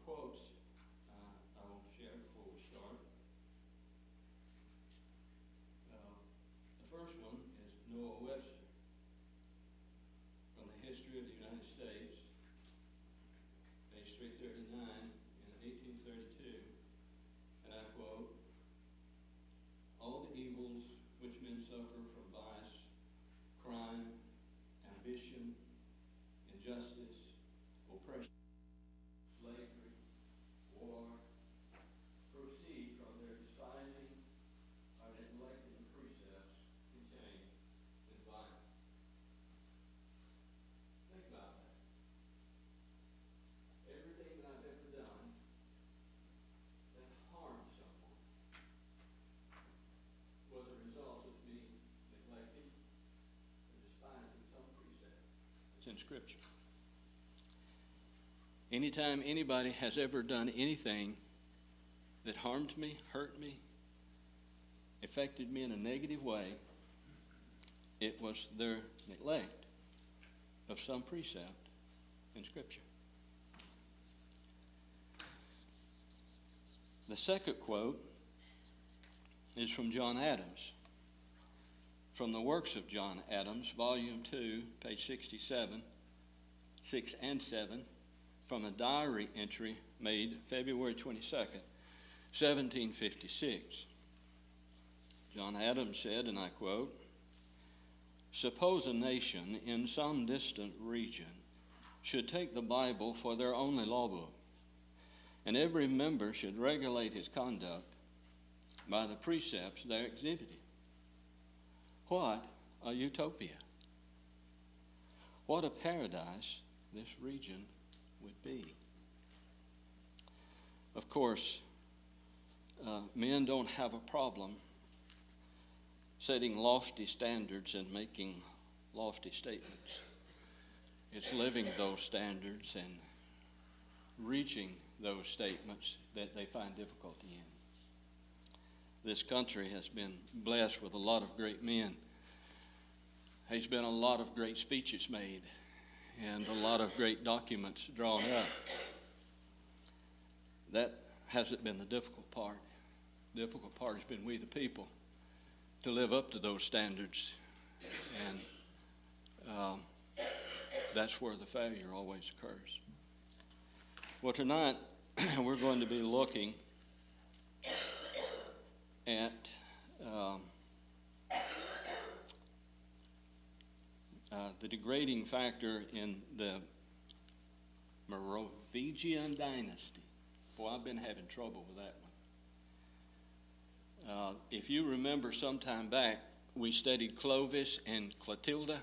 quotes I want to share before we start. The first one is Noah Webster from the History of the United States, page 339, in 1832, and I quote, "All the evils which men suffer from vice, crime, ambition, injustice, oppression, slavery, war, proceed from their despising or neglecting the precepts contained in the Bible." Think about that. Everything that I've ever done that harmed someone was a result of me neglecting or despising some precept. It's in Scripture. Anytime anybody has ever done anything that harmed me, hurt me, affected me in a negative way, it was their neglect of some precept in Scripture. The second quote is from John Adams, from the Works of John Adams, Volume 2, page 67, 6 and 7, from a diary entry made February 22nd, 1756. John Adams said, and I quote, "Suppose a nation in some distant region should take the Bible for their only law book, and every member should regulate his conduct by the precepts there exhibited. What a utopia! What a paradise this region would be." Of course, men don't have a problem setting lofty standards and making lofty statements. It's living those standards and reaching those statements that they find difficulty in. This country has been blessed with a lot of great men. There's been a lot of great speeches made and a lot of great documents drawn up. That hasn't been the difficult part. The difficult part has been we the people to live up to those standards, and that's where the failure always occurs. Well, tonight we're going to be looking at the degrading factor in the Carolingian Dynasty. Boy, I've been having trouble with that one. If you remember some time back, we studied Clovis and Clotilda.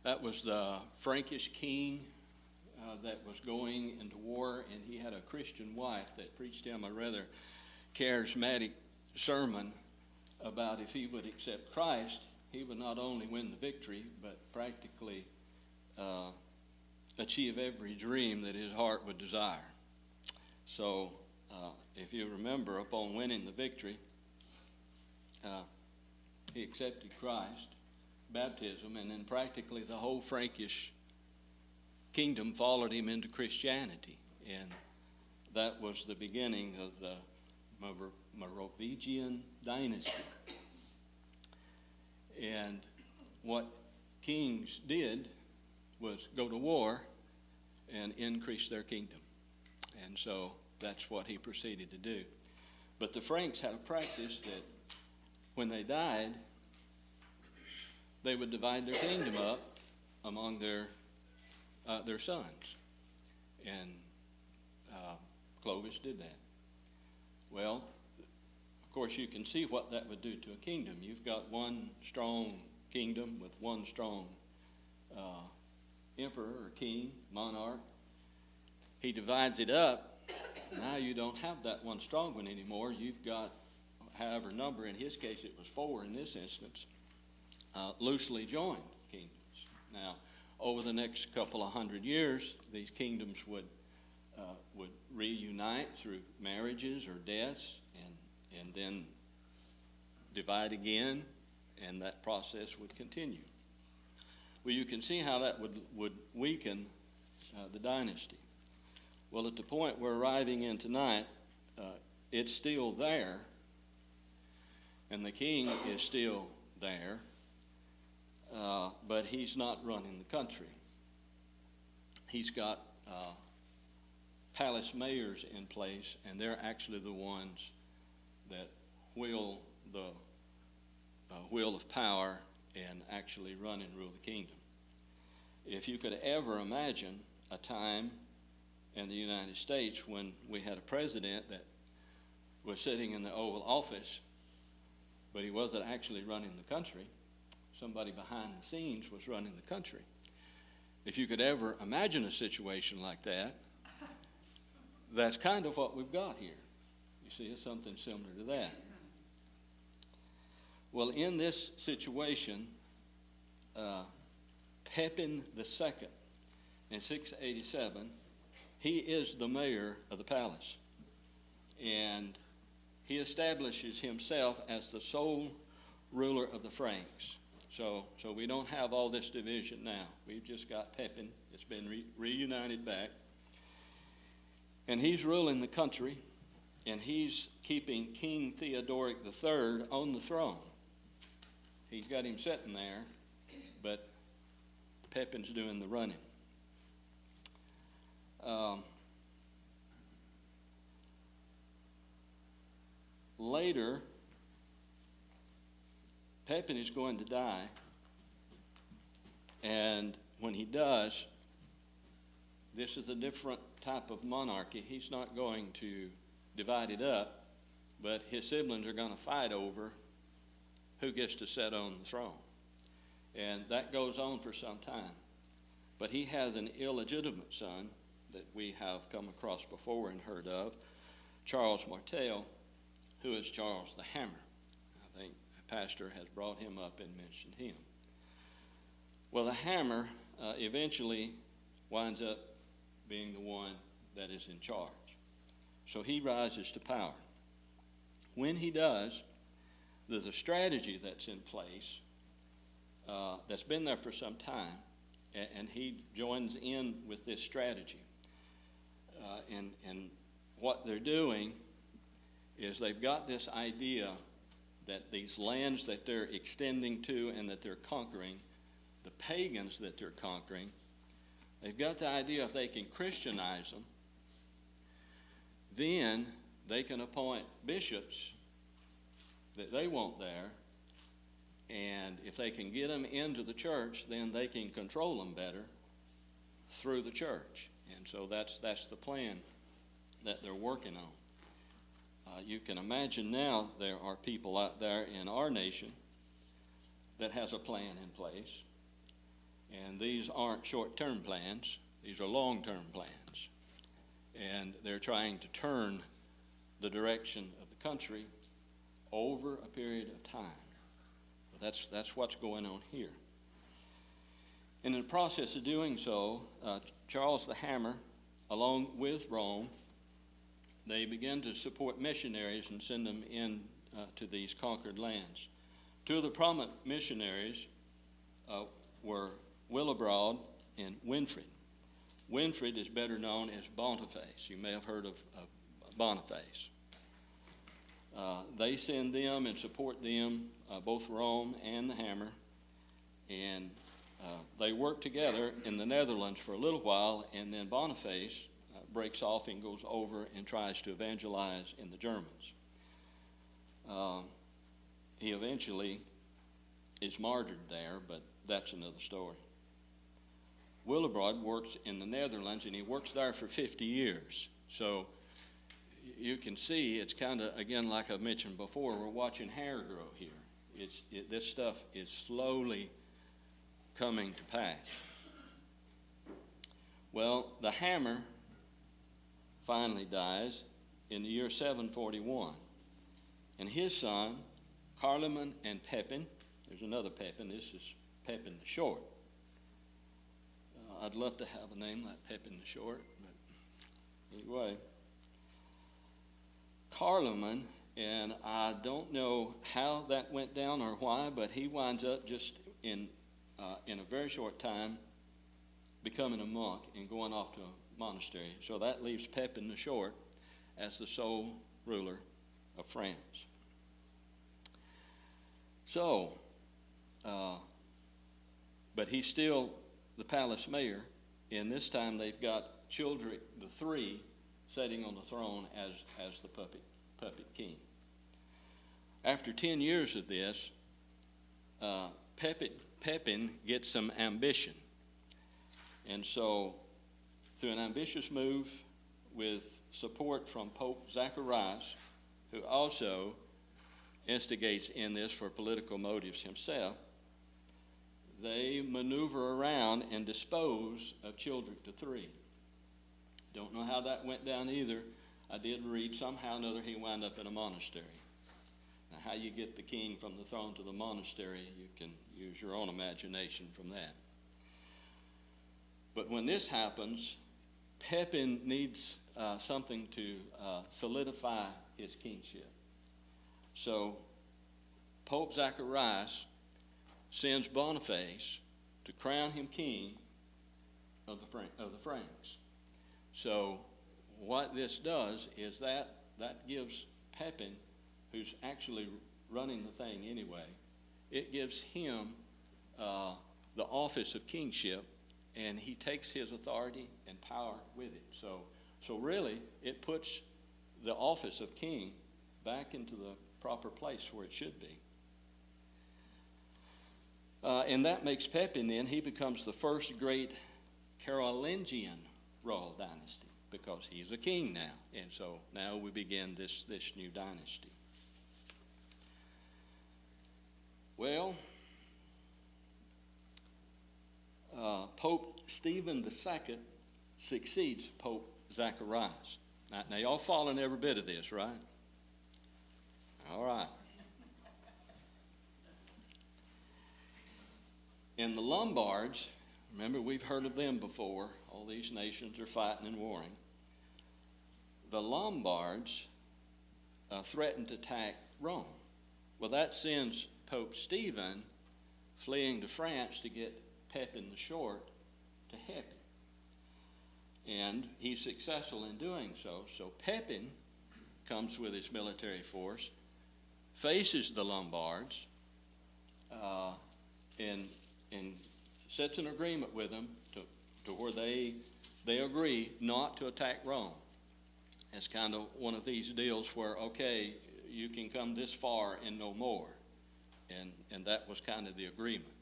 That was the Frankish king that was going into war, and he had a Christian wife that preached him a rather charismatic sermon about if he would accept Christ, he would not only win the victory, but practically achieve every dream that his heart would desire. So, if you remember, upon winning the victory, he accepted Christ, baptism, and then practically the whole Frankish kingdom followed him into Christianity. And that was the beginning of the Carolingian Dynasty. And what kings did was go to war and increase their kingdom. And so that's what he proceeded to do. But the Franks had a practice that when they died, they would divide their kingdom up among their sons. And Clovis did that. Well, of course, you can see what that would do to a kingdom. You've got one strong kingdom with one strong emperor or king, monarch. He divides it up. Now you don't have that one strong one anymore. You've got, however number, in his case it was 4 in this instance, loosely joined kingdoms. Now, over the next couple of hundred years, these kingdoms would reunite through marriages or deaths, and then divide again, and that process would continue. Well, you can see how that would weaken the dynasty. Well, at the point we're arriving in tonight, it's still there, and the king is still there, but he's not running the country. He's got palace mayors in place, and they're actually the ones that wheel the wheel of power and actually run and rule the kingdom. If you could ever imagine a time in the United States when we had a president that was sitting in the Oval Office, but he wasn't actually running the country. Somebody behind the scenes was running the country. If you could ever imagine a situation like that, that's kind of what we've got here. You see, it's something similar to that. Well, in this situation, Pepin II, in 687, he is the mayor of the palace. And he establishes himself as the sole ruler of the Franks. So we don't have all this division now. We've just got Pepin. It's been reunited back. And he's ruling the country, and he's keeping King Theodoric III on the throne. He's got him sitting there, but Pepin's doing the running. Later, Pepin is going to die, and when he does, this is a different type of monarchy. He's not going to divide it up, but his siblings are going to fight over who gets to sit on the throne. And that goes on for some time. But he has an illegitimate son that we have come across before and heard of, Charles Martel, who is Charles the Hammer. I think the pastor has brought him up and mentioned him. Well, the Hammer eventually winds up being the one that is in charge. So he rises to power. When he does, there's a strategy that's in place that's been there for some time, and he joins in with this strategy. And what they're doing is they've got this idea that these lands that they're extending to and that they're conquering, the pagans that they're conquering, they've got the idea if they can Christianize them, then they can appoint bishops that they want there, and if they can get them into the church, then they can control them better through the church. And so that's the plan that they're working on. You can imagine now there are people out there in our nation that has a plan in place, and these aren't short-term plans, these are long-term plans. And they're trying to turn the direction of the country over a period of time. That's what's going on here. And in the process of doing so, Charles the Hammer, along with Rome, they began to support missionaries and send them in to these conquered lands. Two of the prominent missionaries were Willibrord and Winfrid. Winfrid is better known as Boniface. You may have heard of Boniface. They send them and support them, both Rome and the Hammer, and they work together in the Netherlands for a little while, and then Boniface breaks off and goes over and tries to evangelize in the Germans. He eventually is martyred there, but that's another story. Willibrord works in the Netherlands, and he works there for 50 years. So you can see it's kind of, again, like I mentioned before, we're watching hair grow here. This stuff is slowly coming to pass. Well, the Hammer finally dies in the year 741. And his son, Carloman and Pepin, there's another Pepin, this is Pepin the Short. I'd love to have a name like Pepin the Short, but anyway. Carloman, and I don't know how that went down or why, but he winds up just in a very short time becoming a monk and going off to a monastery. So that leaves Pepin the Short as the sole ruler of France. So, but he's still the palace mayor, and this time they've got Childeric the III sitting on the throne as the puppet king. After 10 years of this, Pepin gets some ambition. And so, through an ambitious move with support from Pope Zacharias, who also instigates in this for political motives himself, they maneuver around and dispose of Childeric III. Don't know how that went down either. I did read somehow or another he wound up in a monastery. Now, how you get the king from the throne to the monastery, you can use your own imagination from that. But when this happens, Pepin needs something to solidify his kingship. So Pope Zacharias sends Boniface to crown him king of the Franks. So what this does is that gives Pepin, who's actually running the thing anyway, it gives him the office of kingship, and he takes his authority and power with it. So really, it puts the office of king back into the proper place where it should be. And that makes Pepin then, he becomes the first great Carolingian royal dynasty, because he's a king now. And so now we begin this new dynasty. Well, Pope Stephen II succeeds Pope Zacharias. Now y'all following every bit of this, right? All right. And the Lombards, remember we've heard of them before. All these nations are fighting and warring. The Lombards threaten to attack Rome. Well, that sends Pope Stephen fleeing to France to get Pepin the Short to help him. And he's successful in doing so. So Pepin comes with his military force, faces the Lombards, and sets an agreement with them to where they agree not to attack Rome. It's kind of one of these deals where, okay, you can come this far and no more. And that was kind of the agreement.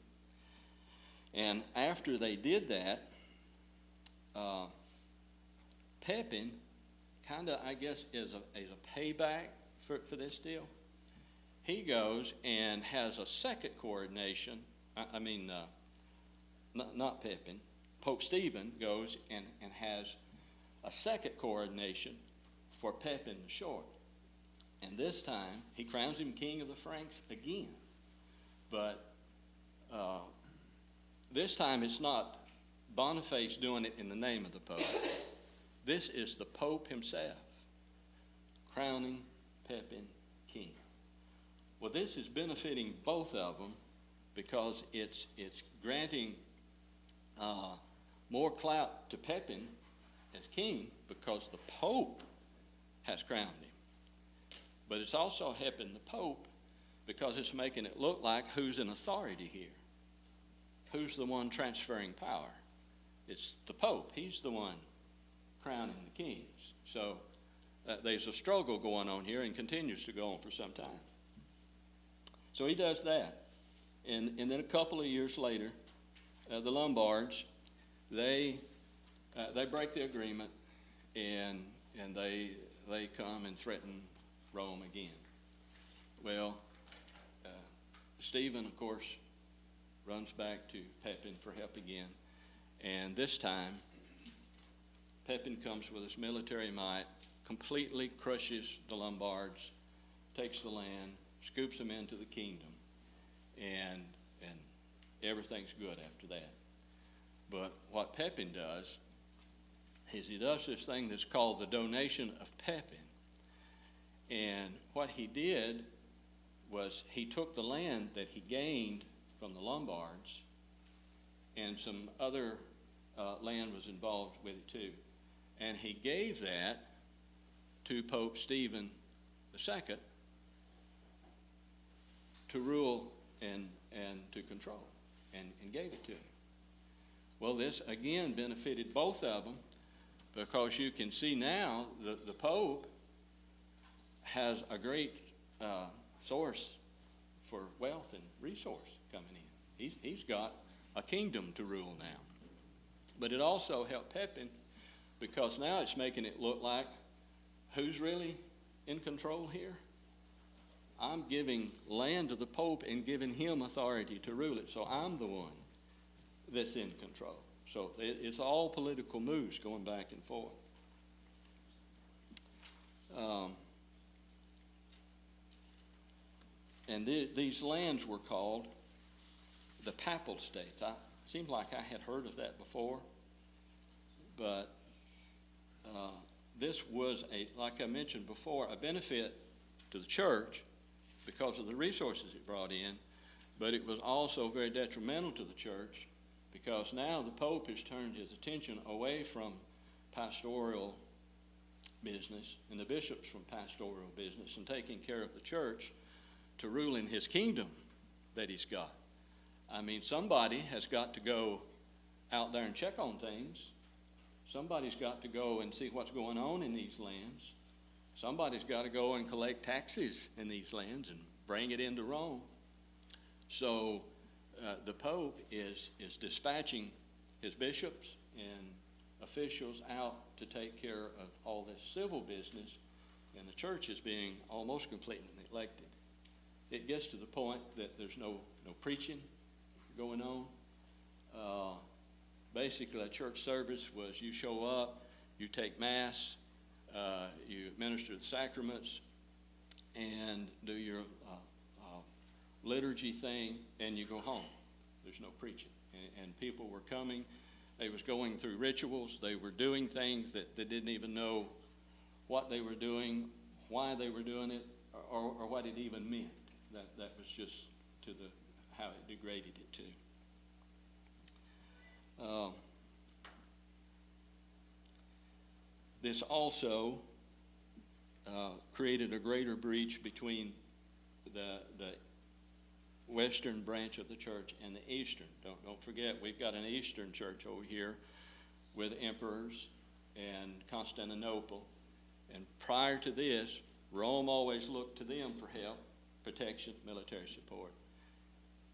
And after they did that, Pepin kind of, I guess, is a payback for this deal. He goes and has a second coronation. Not Pepin. Pope Stephen goes and has a second coronation for Pepin the Short. And this time, he crowns him king of the Franks again. But this time, it's not Boniface doing it in the name of the Pope. This is the Pope himself crowning Pepin king. Well, this is benefiting both of them because it's granting more clout to Pepin as king because the Pope has crowned him. But it's also helping the Pope because it's making it look like who's in authority here. Who's the one transferring power? It's the Pope. He's the one crowning the kings. So there's a struggle going on here and continues to go on for some time. So he does that. And then a couple of years later, the Lombards, they break the agreement and they come and threaten Rome again. Well, Stephen, of course, runs back to Pepin for help again. And this time, Pepin comes with his military might, completely crushes the Lombards, takes the land, scoops them into the kingdom, and everything's good after that. But what Pepin does is he does this thing that's called the donation of Pepin. And what he did was he took the land that he gained from the Lombards and some other land was involved with it too. And he gave that to Pope Stephen II to rule and to control, and gave it to him. Well, this again benefited both of them, because you can see now the Pope has a great source for wealth and resource coming in. He's got a kingdom to rule now. But it also helped Pepin, because now it's making it look like, who's really in control here? I'm giving land to the Pope and giving him authority to rule it, so I'm the one that's in control. So it's all political moves going back and forth. And these lands were called the Papal States. It seemed like I had heard of that before, but this was, like I mentioned before, a benefit to the church because of the resources it brought in, but it was also very detrimental to the church, because now the Pope has turned his attention away from pastoral business and the bishops from pastoral business and taking care of the church to rule in his kingdom that he's got. I mean, somebody has got to go out there and check on things. Somebody's got to go and see what's going on in these lands. Somebody's got to go and collect taxes in these lands and bring it into Rome. So the Pope is dispatching his bishops and officials out to take care of all this civil business, and the church is being almost completely neglected. It gets to the point that there's no preaching going on. Basically, a church service was you show up, you take Mass, you administer the sacraments, and do your liturgy thing, and you go home. There's no preaching. And people were coming. They was going through rituals. They were doing things that they didn't even know what they were doing, why they were doing it, or what it even meant. That was just to how it degraded it to. This also created a greater breach between the western branch of the church and the eastern. Don't forget, we've got an eastern church over here with emperors and Constantinople. And prior to this, Rome always looked to them for help, protection, military support.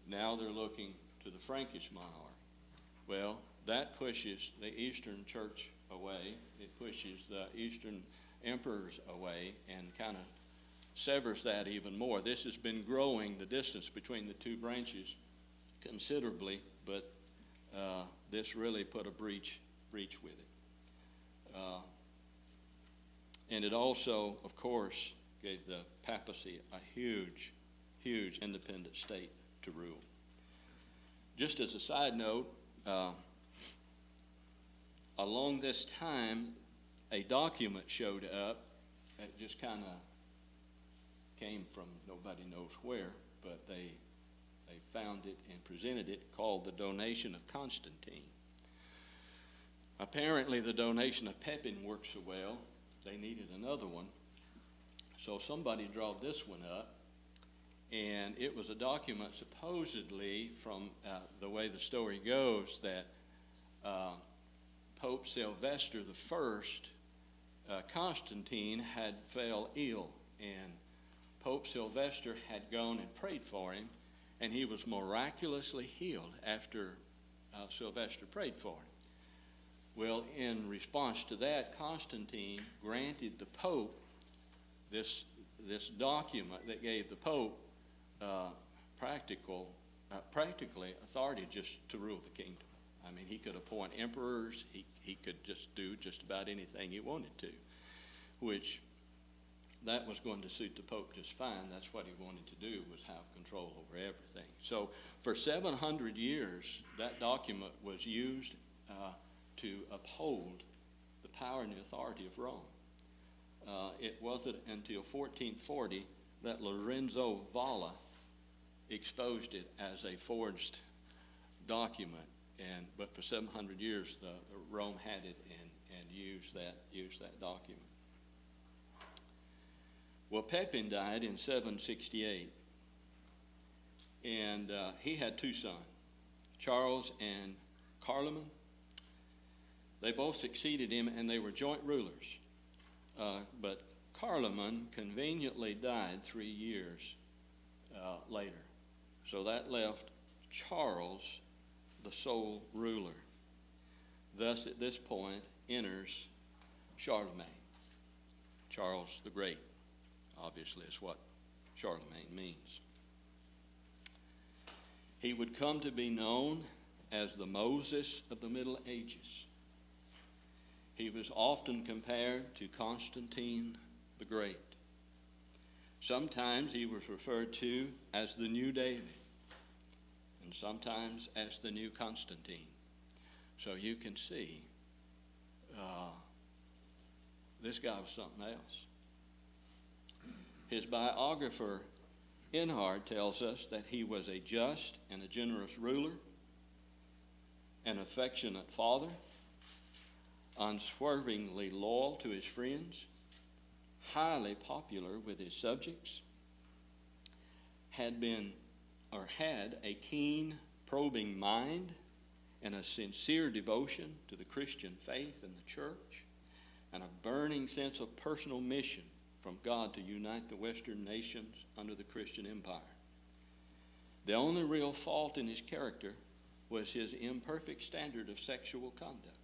Now they're looking to the Frankish monarch. Well, that pushes the Eastern Church away. It pushes the Eastern emperors away and kind of severs that even more. This has been growing, the distance between the two branches, considerably, but this really put a breach with it. And it also, of course, gave the papacy a huge, huge independent state to rule. Just as a side note, along this time, a document showed up that just kind of came from nobody knows where, but they found it and presented it, called the Donation of Constantine. Apparently the donation of Pepin worked so well, they needed another one. So somebody drawed this one up, and it was a document supposedly, from the way the story goes, that Pope Sylvester I, Constantine had fell ill, and Pope Sylvester had gone and prayed for him, and he was miraculously healed after Sylvester prayed for him. Well, in response to that, Constantine granted the Pope this document that gave the Pope practically authority just to rule the kingdom. I mean, he could appoint emperors. He could just do just about anything he wanted to, which that was going to suit the Pope just fine. That's what he wanted to do, was have control over everything. So for 700 years, that document was used to uphold the power and the authority of Rome. It wasn't until 1440 that Lorenzo Valla exposed it as a forged document, But for 700 years, Rome had it and used that document. Well, Pepin died in 768, and he had two sons, Charles and Carloman. They both succeeded him, and they were joint rulers. But Carloman conveniently died 3 years later. So that left Charles the sole ruler. Thus, at this point, enters Charlemagne. Charles the Great, obviously, is what Charlemagne means. He would come to be known as the Moses of the Middle Ages. He was often compared to Constantine the Great. Sometimes he was referred to as the New David, and sometimes as the New Constantine. So you can see this guy was something else. His biographer, Enhard, tells us that he was a just and a generous ruler, an affectionate father, unswervingly loyal to his friends, highly popular with his subjects, had a keen, probing mind, and a sincere devotion to the Christian faith and the church, and a burning sense of personal mission from God to unite the Western nations under the Christian empire. The only real fault in his character was his imperfect standard of sexual conduct.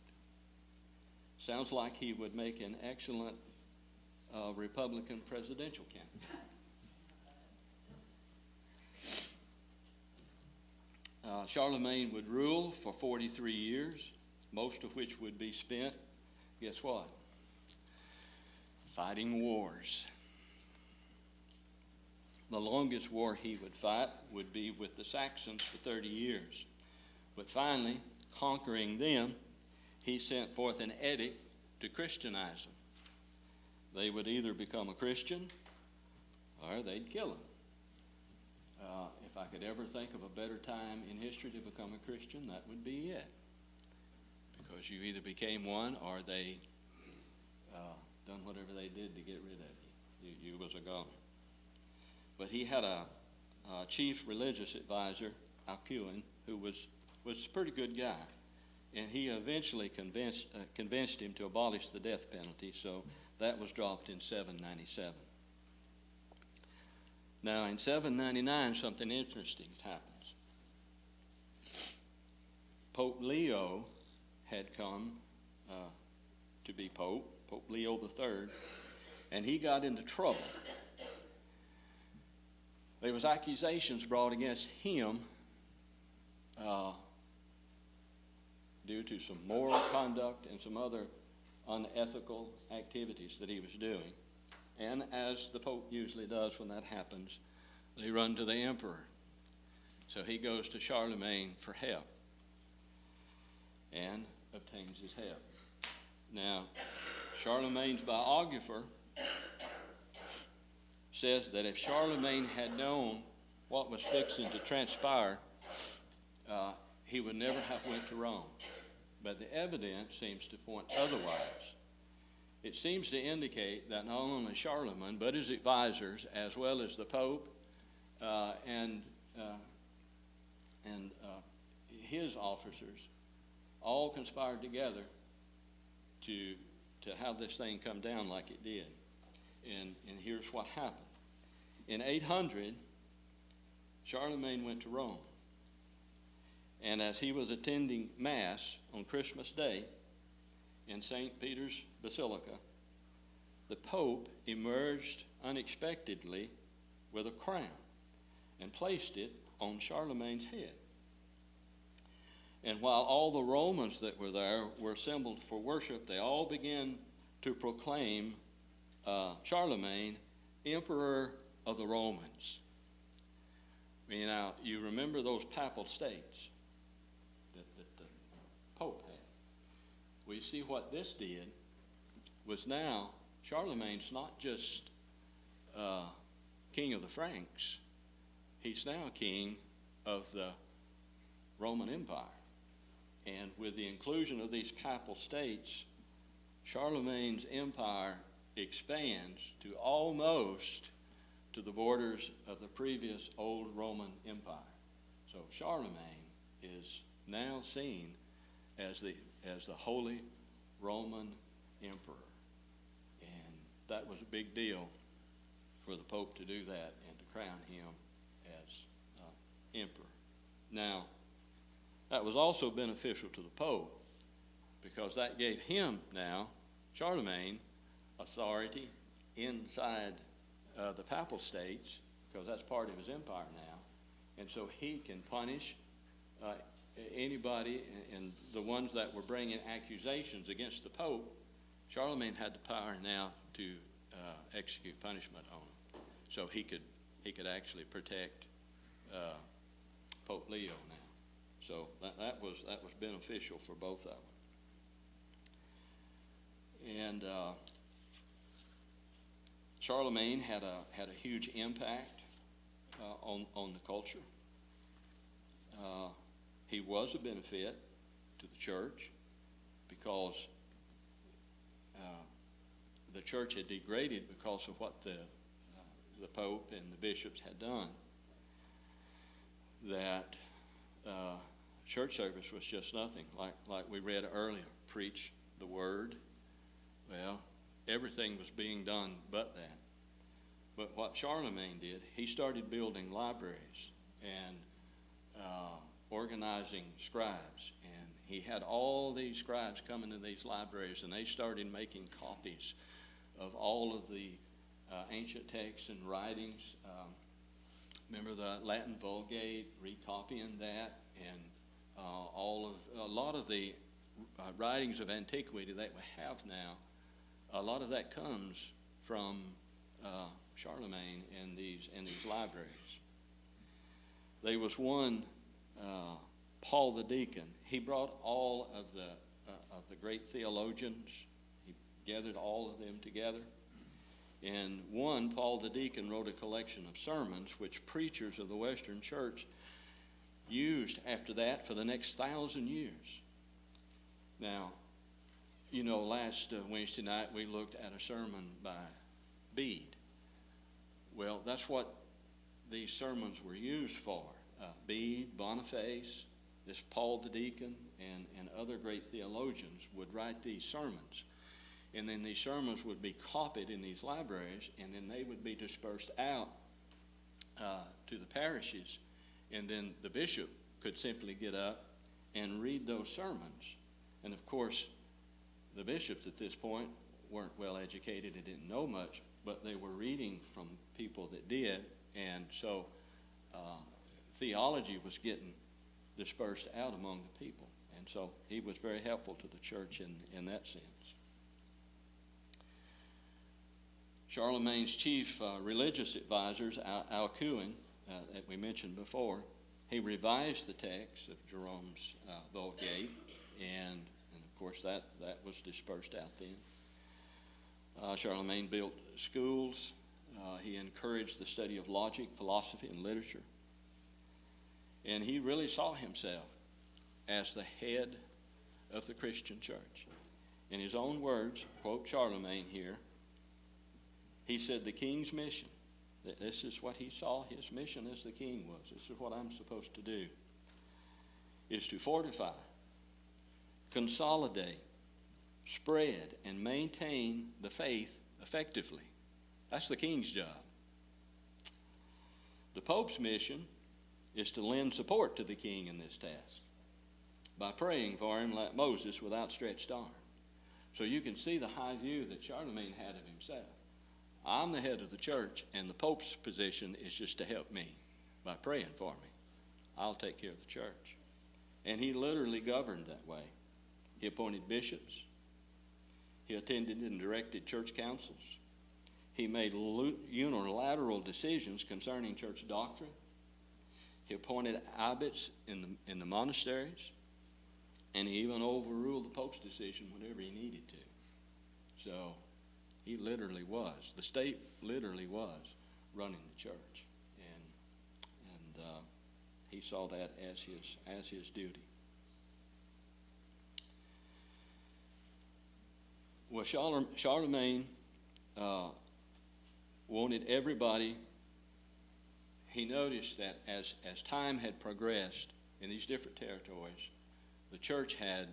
Sounds like he would make an excellent Republican presidential candidate. Charlemagne would rule for 43 years, most of which would be spent, guess what? Fighting wars. The longest war he would fight would be with the Saxons for 30 years. But finally, conquering them, he sent forth an edict to Christianize them. They would either become a Christian or they'd kill them. If I could ever think of a better time in history to become a Christian, that would be it. Because you either became one or they done whatever they did to get rid of you. You was a goner. But he had a chief religious advisor, Alcuin, who was a pretty good guy. And he eventually convinced him to abolish the death penalty, so that was dropped in 797. Now, in 799, something interesting happens. Pope Leo had come to be Pope Leo III, and he got into trouble. There was accusations brought against him due to some moral conduct and some other unethical activities that he was doing. And as the Pope usually does when that happens, they run to the emperor. So he goes to Charlemagne for help and obtains his help. Now, Charlemagne's biographer says that if Charlemagne had known what was fixing to transpire, he would never have went to Rome. But the evidence seems to point otherwise. It seems to indicate that not only Charlemagne, but his advisors, as well as the Pope and his officers, all conspired together to have this thing come down like it did. And here's what happened. In 800, Charlemagne went to Rome. And as he was attending Mass on Christmas Day in St. Peter's Basilica, the Pope emerged unexpectedly with a crown and placed it on Charlemagne's head. And while all the Romans that were there were assembled for worship, they all began to proclaim Charlemagne Emperor of the Romans. Now, you remember those papal states that the Pope had. Well, you see what this did was now Charlemagne's not just king of the Franks. He's now king of the Roman Empire. And with the inclusion of these papal states, Charlemagne's empire expands to almost to the borders of the previous old Roman Empire. So Charlemagne is now seen as the Holy Roman Emperor. And that was a big deal for the Pope to do that and to crown him as emperor. Now, that was also beneficial to the Pope because that gave him now, Charlemagne, authority inside the papal states, because that's part of his empire now. And so he can punish anybody, and the ones that were bringing accusations against the Pope. Charlemagne had the power now to execute punishment on them. So he could actually protect Pope Leo now. So that was beneficial for both of them. And Charlemagne had a huge impact on the culture. He was a benefit to the church because the church had degraded because of what the Pope and the bishops had done. That church service was just nothing. Like we read earlier, preach the word. Well, everything was being done but that. But what Charlemagne did, he started building libraries and organizing scribes. And he had all these scribes come into these libraries, and they started making copies of all of the ancient texts and writings. Remember the Latin Vulgate, recopying that, and a lot of the writings of antiquity that we have now. A lot of that comes from Charlemagne and these libraries. There was one, Paul the Deacon. He brought all of the great theologians. He gathered all of them together. And one, Paul the Deacon, wrote a collection of sermons which preachers of the Western Church used after that for the next 1,000 years. Now, you know, last Wednesday night we looked at a sermon by Bede. Well, that's what these sermons were used for. Bede, Boniface, this Paul the Deacon, and other great theologians would write these sermons. And then these sermons would be copied in these libraries, and then they would be dispersed out to the parishes. And then the bishop could simply get up and read those sermons. And of course, the bishops at this point weren't well educated and didn't know much, but they were reading from people that did. And so theology was getting dispersed out among the people. And so he was very helpful to the church in that sense. Charlemagne's chief religious advisors, Alcuin, that we mentioned before, he revised the text of Jerome's Vulgate, and of course that was dispersed out then. Charlemagne built schools. He encouraged the study of logic, philosophy, and literature. And he really saw himself as the head of the Christian church. In his own words, quote Charlemagne here, he said the king's mission, this is what he saw his mission as the king was. This is what I'm supposed to do, is to fortify, consolidate, spread, and maintain the faith effectively. That's the king's job. The Pope's mission is to lend support to the king in this task by praying for him like Moses with outstretched arm. So you can see the high view that Charlemagne had of himself. I'm the head of the church, and the Pope's position is just to help me by praying for me. I'll take care of the church. And he literally governed that way. He appointed bishops. He attended and directed church councils. He made unilateral decisions concerning church doctrine. He appointed abbots in the monasteries. And he even overruled the Pope's decision whenever he needed to. So he literally was, the state literally was running the church. And he saw that as his duty. Well, Charlemagne wanted everybody. He noticed that as time had progressed in these different territories, the church had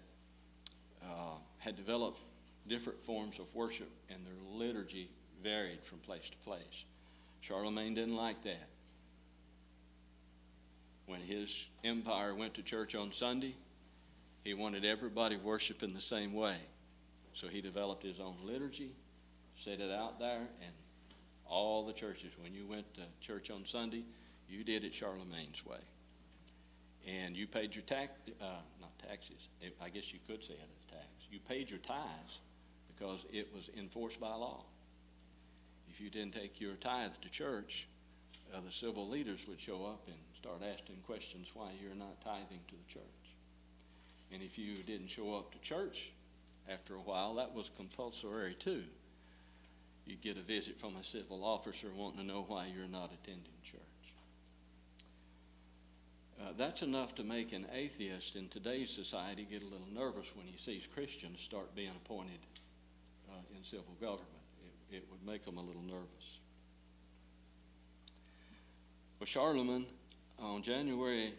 developed different forms of worship, and their liturgy varied from place to place. Charlemagne didn't like that. When his empire went to church on Sunday, he wanted everybody worshiping the same way. So he developed his own liturgy, set it out there, and all the churches, when you went to church on Sunday, you did it Charlemagne's way. And you paid your not taxes, I guess you could say it as tax. You paid your tithes because it was enforced by law. If you didn't take your tithe to church, the civil leaders would show up and start asking questions why you're not tithing to the church. And if you didn't show up to church after a while, that was compulsory too. You'd get a visit from a civil officer wanting to know why you're not attending church. That's enough to make an atheist in today's society get a little nervous when he sees Christians start being appointed in civil government. It would make them a little nervous. Well, Charlemagne, on January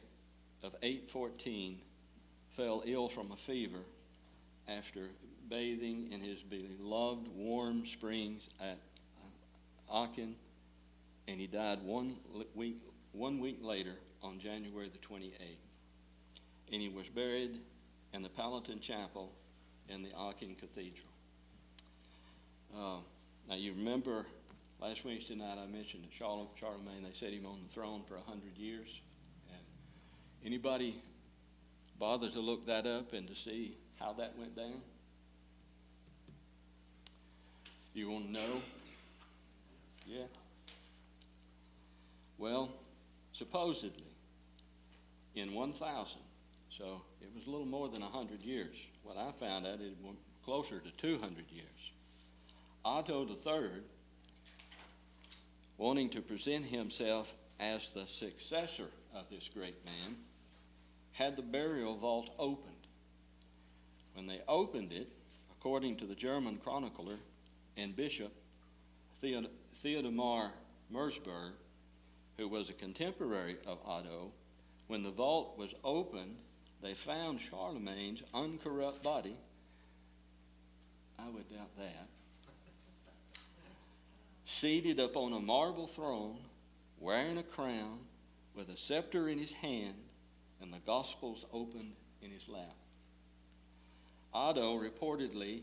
of 814, fell ill from a fever after bathing in his beloved warm springs at Aachen, and he died 1 week later on January the 28th. And he was buried in the Palatine Chapel in the Aachen Cathedral. Now you remember last Wednesday night I mentioned that Charlemagne, they set him on the throne for 100 years. And anybody bother to look that up and to see how that went down? You want to know? Yeah. Well, supposedly in 1000, so it was a little more than 100 years. What I found out, it went closer to 200 years. Otto III, wanting to present himself as the successor of this great man, had the burial vault opened. When they opened it, according to the German chronicler and bishop Theodemar Mersberg, who was a contemporary of Otto, when the vault was opened, they found Charlemagne's uncorrupt body. I would doubt that. Seated upon a marble throne, wearing a crown, with a scepter in his hand, and the Gospels opened in his lap. Otto reportedly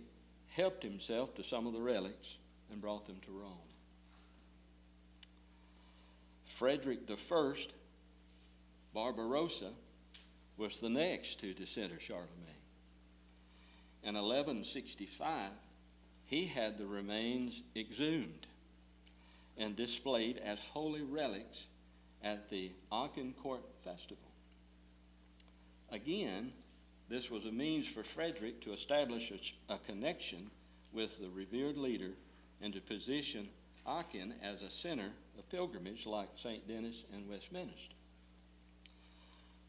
helped himself to some of the relics and brought them to Rome. Frederick I, Barbarossa, was the next to dissenter Charlemagne. In 1165, he had the remains exhumed and displayed as holy relics at the Aachen Court Festival. Again, this was a means for Frederick to establish a connection with the revered leader and to position Aachen as a center of pilgrimage like St. Denis and Westminster.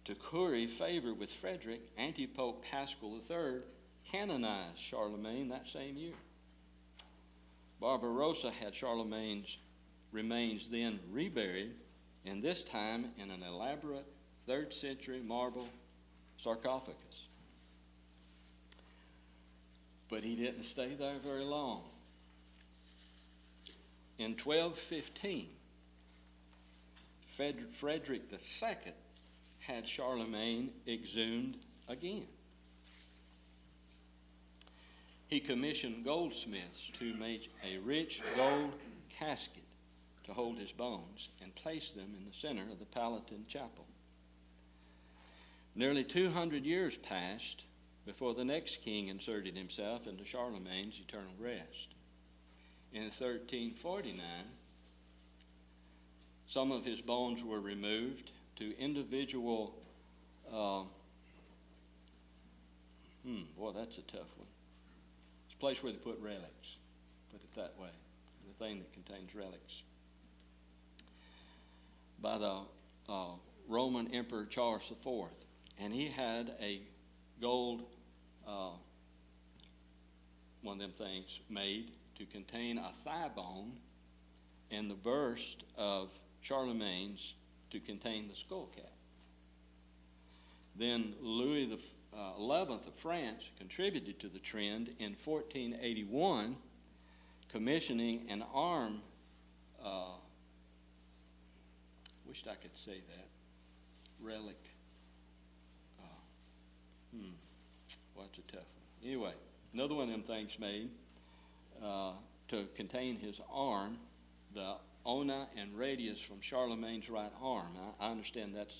To curry favor with Frederick, Antipope Paschal III canonized Charlemagne that same year. Barbarossa had Charlemagne's remains then reburied, and this time in an elaborate 3rd century marble sarcophagus. But he didn't stay there very long. In 1215, Frederick II had Charlemagne exhumed again. He commissioned goldsmiths to make a rich gold casket to hold his bones and place them in the center of the Palatine Chapel. Nearly 200 years passed before the next king inserted himself into Charlemagne's eternal rest. In 1349, some of his bones were removed to individual, boy, that's a tough one. It's a place where they put relics, put it that way, the thing that contains relics, by the Roman Emperor Charles IV. And he had a gold, one of them things made to contain a thigh bone, and the burst of Charlemagne's to contain the skull cap. Then Louis the 11th of France contributed to the trend in 1481, commissioning an arm, wished I could say that, relic, what's a tough one? Anyway, another one of them things made to contain his arm, the ona and radius from Charlemagne's right arm. I understand that's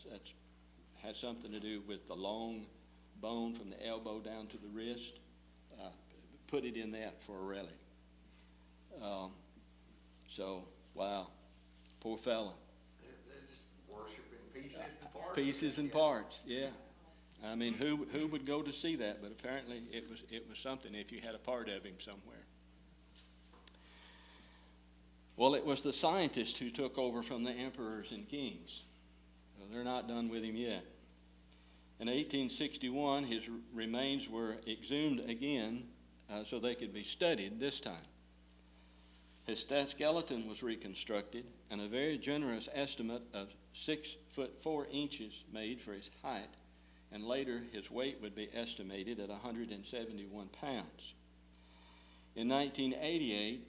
has something to do with the long bone from the elbow down to the wrist. Put it in that for a relic. So, wow, poor fella. They're just worshiping pieces and parts. Pieces and parts, yeah. I mean, who would go to see that? But apparently it was something if you had a part of him somewhere. Well, it was the scientists who took over from the emperors and kings. So they're not done with him yet. In 1861, his remains were exhumed again so they could be studied this time. His skeleton was reconstructed, and a very generous estimate of 6'4" made for his height, and later his weight would be estimated at 171 pounds. In 1988,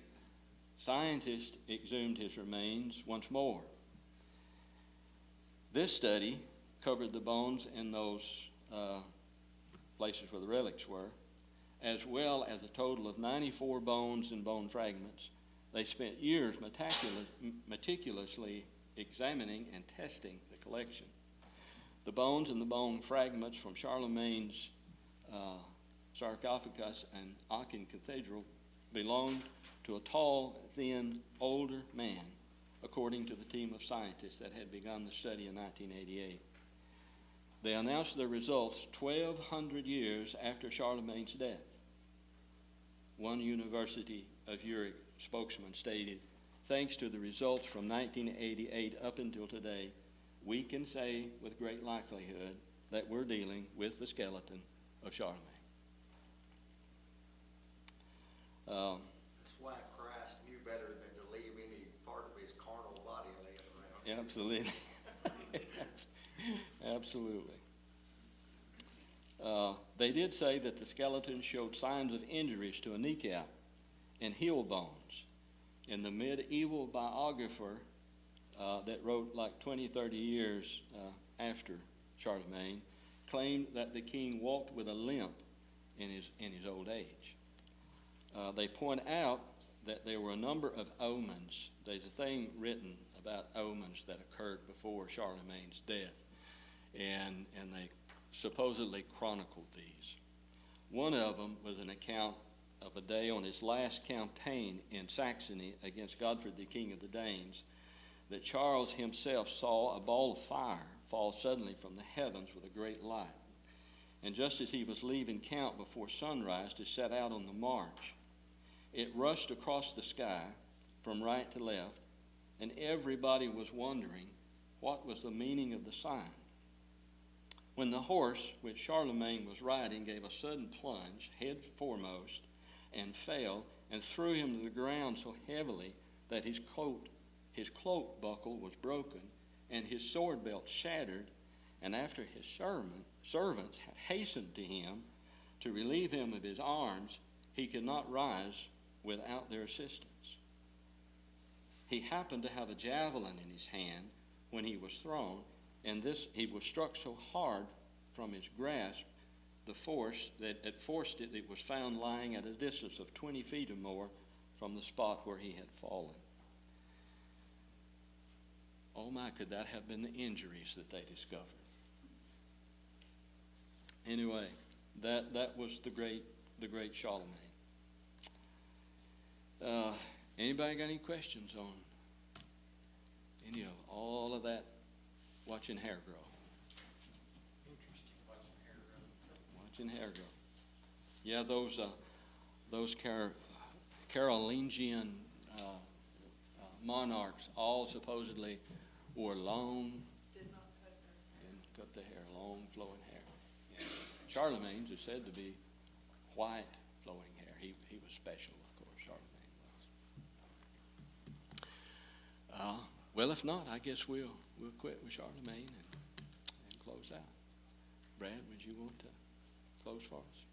scientists exhumed his remains once more. This study covered the bones in those places where the relics were, as well as a total of 94 bones and bone fragments. They spent years meticulously examining and testing the collection. The bones and the bone fragments from Charlemagne's sarcophagus and Aachen Cathedral belonged to a tall, thin, older man, according to the team of scientists that had begun the study in 1988. They announced their results 1,200 years after Charlemagne's death. One University of Zurich spokesman stated, "Thanks to the results from 1988 up until today, we can say with great likelihood that we're dealing with the skeleton of Charlemagne." That's why Christ knew better than to leave any part of his carnal body laying around. Absolutely. Absolutely. They did say that the skeleton showed signs of injuries to a kneecap and heel bones. And the medieval biographer that wrote like 20, 30 years after Charlemagne claimed that the king walked with a limp in his old age. They point out that there were a number of omens. There's a thing written about omens that occurred before Charlemagne's death, and they supposedly chronicled these. One of them was an account of a day on his last campaign in Saxony against Godfrey, the king of the Danes, that Charles himself saw a ball of fire fall suddenly from the heavens with a great light. And just as he was leaving camp before sunrise to set out on the march, it rushed across the sky from right to left, and everybody was wondering what was the meaning of the sign. When the horse which Charlemagne was riding gave a sudden plunge, head foremost, and fell, and threw him to the ground so heavily that his cloak buckle was broken, and his sword belt shattered, and after his servants had hastened to him to relieve him of his arms, he could not rise without their assistance. He happened to have a javelin in his hand when he was thrown, and he was struck so hard from his grasp, the force that it forced it, it was found lying at a distance of 20 feet or more from the spot where he had fallen. Oh my, could that have been the injuries that they discovered? Anyway, that was the great Charlemagne. Anybody got any questions on any of all of that? Watching hair grow. Interesting, Watching hair grow. Yeah, those Carolingian monarchs all supposedly wore long, Did not cut their hair. and cut the hair, long flowing hair. Yeah. Charlemagne's is said to be white flowing hair. He was special, of course, Charlemagne was. Well, if not, I guess we'll quit with Charlemagne and close out. Brad, would you want to close for us?